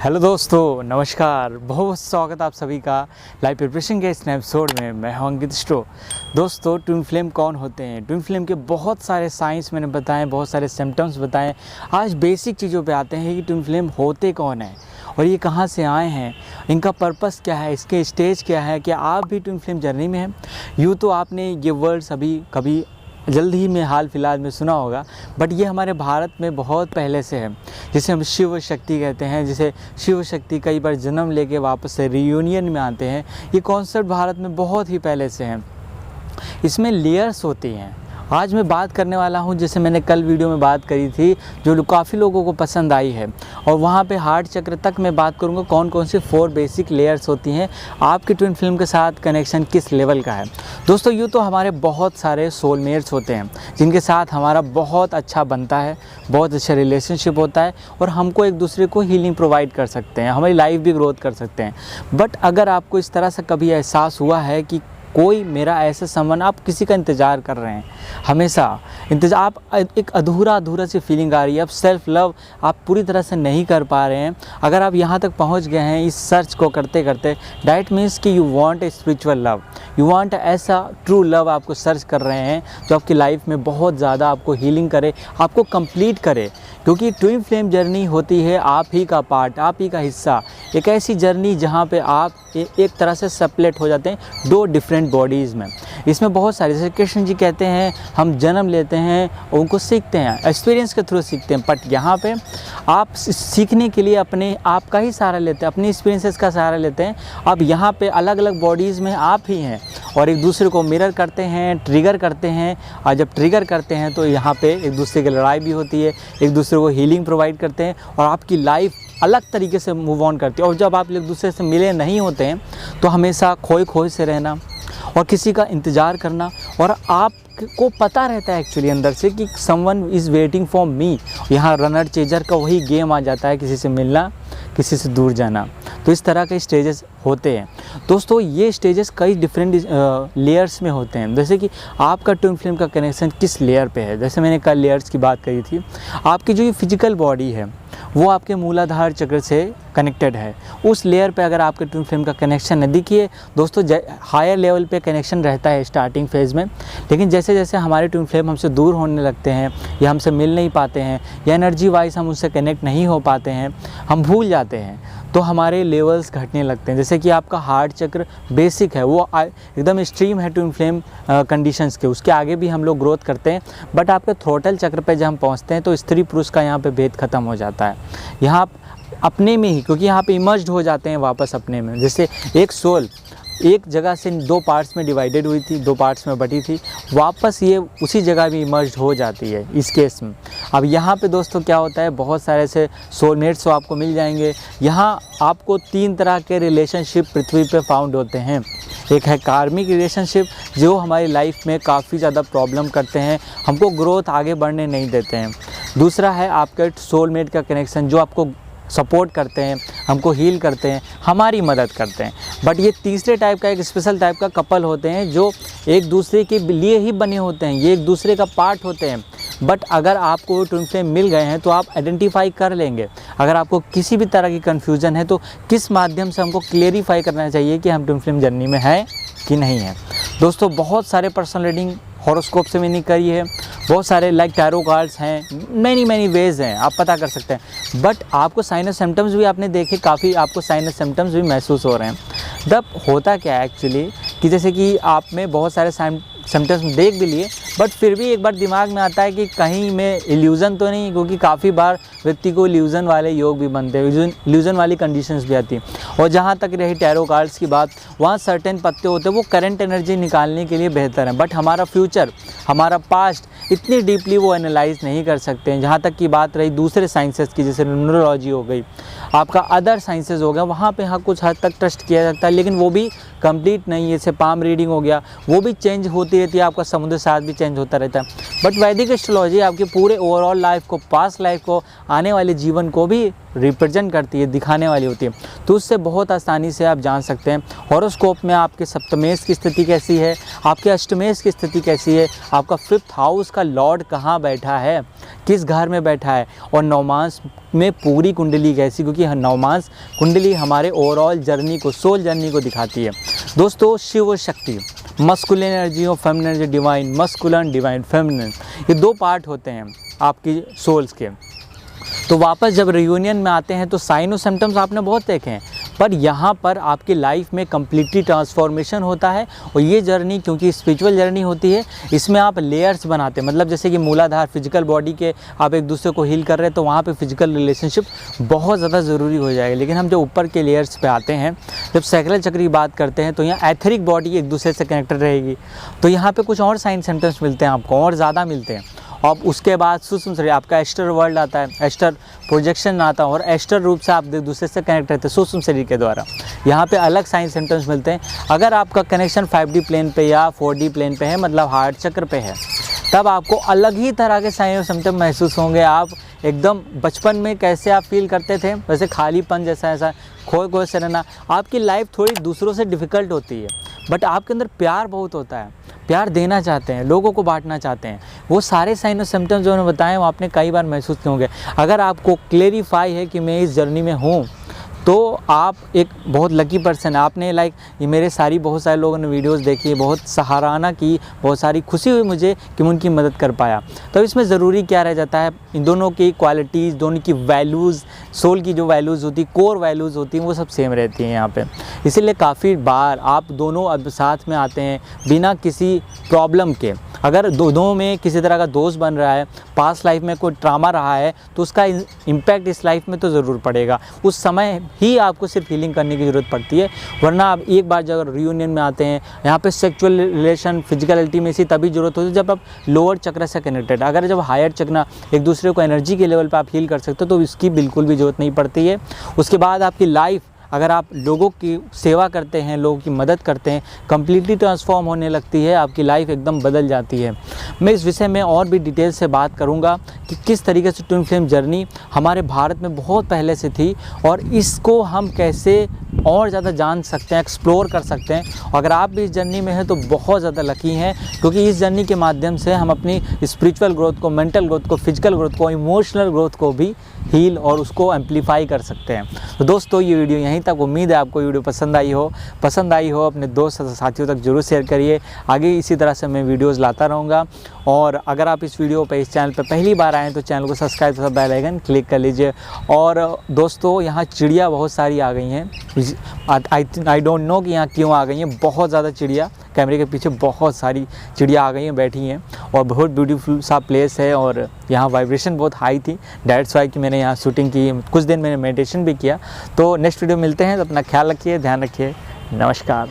Hello दोस्तों, नमस्कार। बहुत स्वागत आप सभी का लाइव प्रिपरेशन के इस एपिसोड में। मैं हूं अंकित स्टो। दोस्तों, ट्विन फ्लेम कौन होते हैं, ट्विन फ्लेम के बहुत सारे साइंस मैंने बताए, बहुत सारे सिम्टम्स बताएं। आज बेसिक चीज़ों पे आते हैं कि ट्विन फ्लेम होते कौन है और ये कहाँ से आए हैं, इनका पर्पस क्या है, इसके स्टेज क्या है। क्या आप भी ट्विन फ्लेम जर्नी में हैं? यूँ तो आपने ये वर्ड्स अभी कभी जल्द ही में हाल फिलहाल में सुना होगा, बट ये हमारे भारत में बहुत पहले से है, जिसे हम शिव शक्ति कहते हैं। जिसे शिव शक्ति कई बार जन्म लेके वापस से रियूनियन में आते हैं। ये कॉन्सेप्ट भारत में बहुत ही पहले से है। इसमें लेयर्स होती हैं। आज मैं बात करने वाला हूं, जैसे मैंने कल वीडियो में बात करी थी, जो काफ़ी लोगों को पसंद आई है, और वहां पे हार्ट चक्र तक मैं बात करूंगा कौन कौन सी 4 बेसिक लेयर्स होती हैं, आपकी ट्विन फ्लेम के साथ कनेक्शन किस लेवल का है। दोस्तों, यूँ तो हमारे बहुत सारे सोलमेट्स होते हैं जिनके साथ हमारा बहुत अच्छा बनता है, बहुत अच्छा रिलेशनशिप होता है और हमको एक दूसरे को हीलिंग प्रोवाइड कर सकते हैं, हमारी लाइफ भी ग्रोथ कर सकते हैं। बट अगर आपको इस तरह से कभी एहसास हुआ है कि कोई मेरा ऐसा समवन, आप किसी का इंतज़ार कर रहे हैं, हमेशा इंतज़ार, आप एक अधूरा सी फीलिंग आ रही है, आप सेल्फ़ लव आप पूरी तरह से नहीं कर पा रहे हैं। अगर आप यहाँ तक पहुँच गए हैं इस सर्च को करते करते, दैट मीन्स कि you want a spiritual love, you want ऐसा ट्रू लव आपको सर्च कर रहे हैं जो आपकी लाइफ में बहुत ज़्यादा आपको हीलिंग करे, आपको कंप्लीट करे। क्योंकि ट्विन फ्लेम जर्नी होती है आप ही का पार्ट, आप ही का हिस्सा, एक ऐसी जर्नी जहाँ पे आप एक तरह से सेपरेट हो जाते हैं 2 डिफरेंट बॉडीज़ में। इसमें बहुत सारे, जैसे कृष्ण जी कहते हैं, हम जन्म लेते हैं, उनको सीखते हैं, एक्सपीरियंस के थ्रू सीखते हैं। बट यहाँ पे आप सीखने के लिए अपने आप का ही सहारा लेते हैं, अपने एक्सपीरियंसेस का सहारा लेते हैं। अब यहाँ पे अलग अलग बॉडीज़ में आप ही हैं और एक दूसरे को मिरर करते हैं, ट्रिगर करते हैं। और जब ट्रिगर करते हैं तो यहाँ पे एक दूसरे की लड़ाई भी होती है, एक दूसरे को हीलिंग प्रोवाइड करते हैं और आपकी लाइफ अलग तरीके से मूव ऑन करती है। और जब आप एक दूसरे से मिले नहीं होते हैं तो हमेशा खोए से रहना और किसी का इंतज़ार करना, और आपको पता रहता है एक्चुअली अंदर से कि someone is waiting for me. यहाँ रनर चेजर का वही गेम आ जाता है, किसी से मिलना, किसी से दूर जाना। तो इस तरह के स्टेजेस होते हैं। दोस्तों, ये स्टेजेस कई डिफरेंट लेयर्स में होते हैं। जैसे कि आपका ट्विन फ्लेम का कनेक्शन किस लेयर पे है। जैसे मैंने कल लेयर्स की बात करी थी, आपकी जो ये फिजिकल बॉडी है वो आपके मूलाधार चक्र से कनेक्टेड है। उस लेयर पे अगर आपके ट्विन फ्लेम का कनेक्शन है, देखिए दोस्तों, हायर लेवल पे कनेक्शन रहता है स्टार्टिंग फेज़ में, लेकिन जैसे जैसे हमारे ट्विन फ्लेम हमसे दूर होने लगते हैं या हमसे मिल नहीं पाते हैं या एनर्जी वाइज हम उससे कनेक्ट नहीं हो पाते हैं, हम भूल जाते हैं, तो हमारे लेवल्स घटने लगते हैं। जैसे कि आपका हार्ट चक्र बेसिक है, वो एकदम एक्सट्रीम है ट्विन फ्लेम कंडीशंस के, उसके आगे भी हम लोग ग्रोथ करते हैं। बट आपके थ्रोटल चक्र पे जब हम पहुंचते हैं तो स्त्री पुरुष का यहाँ पे भेद खत्म हो जाता है। यहाँ अपने में ही, क्योंकि यहाँ पे इमर्ज्ड हो जाते हैं वापस अपने में। जैसे एक सोल एक जगह से 2 पार्ट्स में डिवाइडेड हुई थी, 2 पार्ट्स में बटी थी, वापस ये उसी जगह भी इमर्ज हो जाती है इस केस में। अब यहाँ पे दोस्तों क्या होता है, बहुत सारे ऐसे सोलमेट्स तो आपको मिल जाएंगे। यहाँ आपको 3 तरह के रिलेशनशिप पृथ्वी पे फाउंड होते हैं। एक है कार्मिक रिलेशनशिप, जो हमारी लाइफ में काफ़ी ज़्यादा प्रॉब्लम करते हैं, हमको ग्रोथ आगे बढ़ने नहीं देते हैं। दूसरा है आपके सोलमेट का कनेक्शन, जो आपको सपोर्ट करते हैं, हमको हील करते हैं, हमारी मदद करते हैं। बट ये तीसरे टाइप का, एक स्पेशल टाइप का कपल होते हैं जो एक दूसरे के लिए ही बने होते हैं, ये एक दूसरे का पार्ट होते हैं। बट अगर आपको ट्विन फ्लेम मिल गए हैं तो आप आइडेंटिफाई कर लेंगे। अगर आपको किसी भी तरह की कन्फ्यूज़न है तो किस माध्यम से हमको क्लियरिफाई करना चाहिए कि हम ट्विन फ्लेम जर्नी में हैं कि नहीं है। दोस्तों, बहुत सारे पर्सनल रीडिंग हॉरोस्कोप से मैंने करी है, बहुत सारे लाइक टैरो कार्ड्स हैं, मैनी वेज हैं, आप पता कर सकते हैं। बट आपको साइनस सिम्टम्स भी आपने देखे, काफ़ी आपको साइनस सिम्टम्स भी महसूस हो रहे हैं। तब होता क्या है एक्चुअली कि जैसे कि आप में बहुत सारे सिम्टम्स देख भी लिए, बट फिर भी एक बार दिमाग में आता है कि कहीं में इल्यूज़न तो नहीं, क्योंकि काफ़ी बार व्यक्ति को इल्यूज़न वाले योग भी बनते हैं, इल्यूज़न वाली कंडीशंस भी आती हैं। और जहाँ तक रही टैरो कार्ड्स की बात, वहाँ सर्टेन पत्ते होते हैं, वो करंट एनर्जी निकालने के लिए बेहतर है। बट हमारा फ्यूचर, हमारा पास्ट इतनी डीपली वो एनालाइज नहीं कर सकते हैं। जहाँ तक की बात रही दूसरे साइंसेस की, जैसे न्यूरोलॉजी हो गई, आपका अदर साइंसेस हो गया, वहाँ पे हाँ कुछ हद तक ट्रस्ट किया जाता है, लेकिन वो भी कंप्लीट नहीं है। जैसे पाम रीडिंग हो गया, वो भी चेंज होती रहती है, आपका समुद्र साथ भी चेंज होता रहता है। बट वैदिक एस्ट्रोलॉजी आपके पूरे ओवरऑल लाइफ को, पास्ट लाइफ को, आने वाले जीवन को भी रिप्रेजेंट करती है, दिखाने वाली होती है। तो उससे बहुत आसानी से आप जान सकते हैं हॉरोस्कोप में आपके सप्तमेश की स्थिति कैसी है, आपके अष्टमेश की स्थिति कैसी है, आपका 5th हाउस का लॉर्ड कहाँ बैठा है, किस घर में बैठा है और नवमांश में पूरी कुंडली कैसी, क्योंकि नवमांश कुंडली हमारे ओवरऑल जर्नी को, सोल जर्नी को दिखाती है। दोस्तों शिव शक्ति, मस्कुलिन एनर्जी और feminine energy, divine masculine divine feminine, ये दो पार्ट होते हैं आपकी सोल्स के। तो वापस जब रियूनियन में आते हैं तो साइन और सिम्टम्स आपने बहुत देखे हैं, पर यहाँ पर आपकी लाइफ में कम्प्लीटली ट्रांसफॉर्मेशन होता है। और ये जर्नी क्योंकि स्पिरिचुअल जर्नी होती है, इसमें आप लेयर्स बनाते हैं, मतलब जैसे कि मूलाधार फिजिकल बॉडी के आप एक दूसरे को हील कर रहे हैं, तो वहाँ पे फिजिकल रिलेशनशिप बहुत ज़्यादा ज़रूरी हो जाएगा। लेकिन हम जो ऊपर के लेयर्स पे आते हैं, जब सैक्रल चक्र की बात करते हैं, तो यहाँ एथरिक बॉडी एक दूसरे से कनेक्टेड रहेगी, तो यहाँ पर कुछ और साइन सिम्टम्स मिलते हैं आपको, और ज़्यादा मिलते हैं। अब उसके बाद सूक्ष्म शरीर, आपका एस्टर वर्ल्ड आता है, एस्टर प्रोजेक्शन आता है, और एस्टर रूप से आप एक दूसरे से कनेक्ट रहते हैं सूक्ष्म शरीर के द्वारा। यहाँ पे अलग साइन सिम्टम्स मिलते हैं। अगर आपका कनेक्शन 5D प्लेन पे या 4D प्लेन पे है, मतलब हार्ट चक्र पे है, तब आपको अलग ही तरह के साइन और सिम्टम महसूस होंगे। आप एकदम बचपन में कैसे आप फील करते थे, वैसे खालीपन जैसा, ऐसा खोए से रहना। आपकी लाइफ थोड़ी दूसरों से डिफ़िकल्ट होती है, बट आपके अंदर प्यार बहुत होता है, प्यार देना चाहते हैं, लोगों को बांटना चाहते हैं। वो सारे साइन और सिम्टम्स जो मैंने बताए वो आपने कई बार महसूस किए होंगे। अगर आपको क्लेरिफाई है कि मैं इस जर्नी में हूँ, तो आप एक बहुत लकी पर्सन है। आपने ये मेरे बहुत सारे लोगों ने वीडियोस देखी, बहुत सराहना की, बहुत सारी खुशी हुई मुझे कि मैं उनकी मदद कर पाया। तो इसमें ज़रूरी क्या रह जाता है, इन दोनों की क्वालिटीज़, दोनों की वैल्यूज़, सोल की जो वैल्यूज़ होती, कोर वैल्यूज़ होती हैं, वो सब सेम रहती हैं यहाँ पे। इसीलिए काफ़ी बार आप दोनों अब साथ में आते हैं बिना किसी प्रॉब्लम के। अगर दोनों में किसी तरह का दोष बन रहा है, पास्ट लाइफ में कोई ट्रामा रहा है, तो उसका इम्पैक्ट इस लाइफ में तो ज़रूर पड़ेगा। उस समय ही आपको सिर्फ हीलिंग करने की ज़रूरत पड़ती है, वरना आप एक बार जब रियूनियन में आते हैं, यहाँ पे सेक्सुअल रिलेशन, फिजिकल इंटीमेसी तभी ज़रूरत होती है जब आप लोअर चक्र से कनेक्टेड। अगर जब हायर चक्र एक दूसरे को एनर्जी के लेवल पर आप हील कर सकते हो, तो इसकी बिल्कुल भी ज़रूरत नहीं पड़ती है। उसके बाद आपकी लाइफ, अगर आप लोगों की सेवा करते हैं, लोगों की मदद करते हैं, कम्प्लीटली ट्रांसफॉर्म होने लगती है, आपकी लाइफ एकदम बदल जाती है। मैं इस विषय में और भी डिटेल से बात करूंगा कि किस तरीके से ट्विन फ्लेम जर्नी हमारे भारत में बहुत पहले से थी, और इसको हम कैसे और ज़्यादा जान सकते हैं, एक्सप्लोर कर सकते हैं। अगर आप भी इस जर्नी में हैं तो बहुत ज़्यादा लकी हैं, क्योंकि इस जर्नी के माध्यम से हम अपनी स्पिरिचुअल ग्रोथ को, मेंटल ग्रोथ को, फिजिकल ग्रोथ को, इमोशनल ग्रोथ को भी हील और उसको एम्पलीफाई कर सकते हैं। तो दोस्तों ये वीडियो यहीं तक। उम्मीद है आपको वीडियो पसंद आई हो। अपने दोस्त साथियों तक जरूर शेयर करिए। आगे इसी तरह से मैं वीडियोस लाता रहूँगा। और अगर आप इस वीडियो पे, इस चैनल पे पहली बार आएँ तो चैनल को सब्सक्राइब तथा बेल आइकन क्लिक कर लीजिए। और दोस्तों यहाँ चिड़िया बहुत सारी आ गई हैं, आई डोंट नो कि यहाँ क्यों आ गई हैं। बहुत ज़्यादा चिड़िया, कैमरे के पीछे बहुत सारी चिड़िया आ गई हैं, बैठी हैं, और बहुत ब्यूटीफुल सा प्लेस है। और यहाँ वाइब्रेशन बहुत हाई थी, दैट्स वाई कि मैंने यहाँ शूटिंग की। कुछ दिन मैंने मेडिटेशन भी किया। तो नेक्स्ट वीडियो मिलते हैं, तो अपना ख्याल रखिए, ध्यान रखिए, नमस्कार।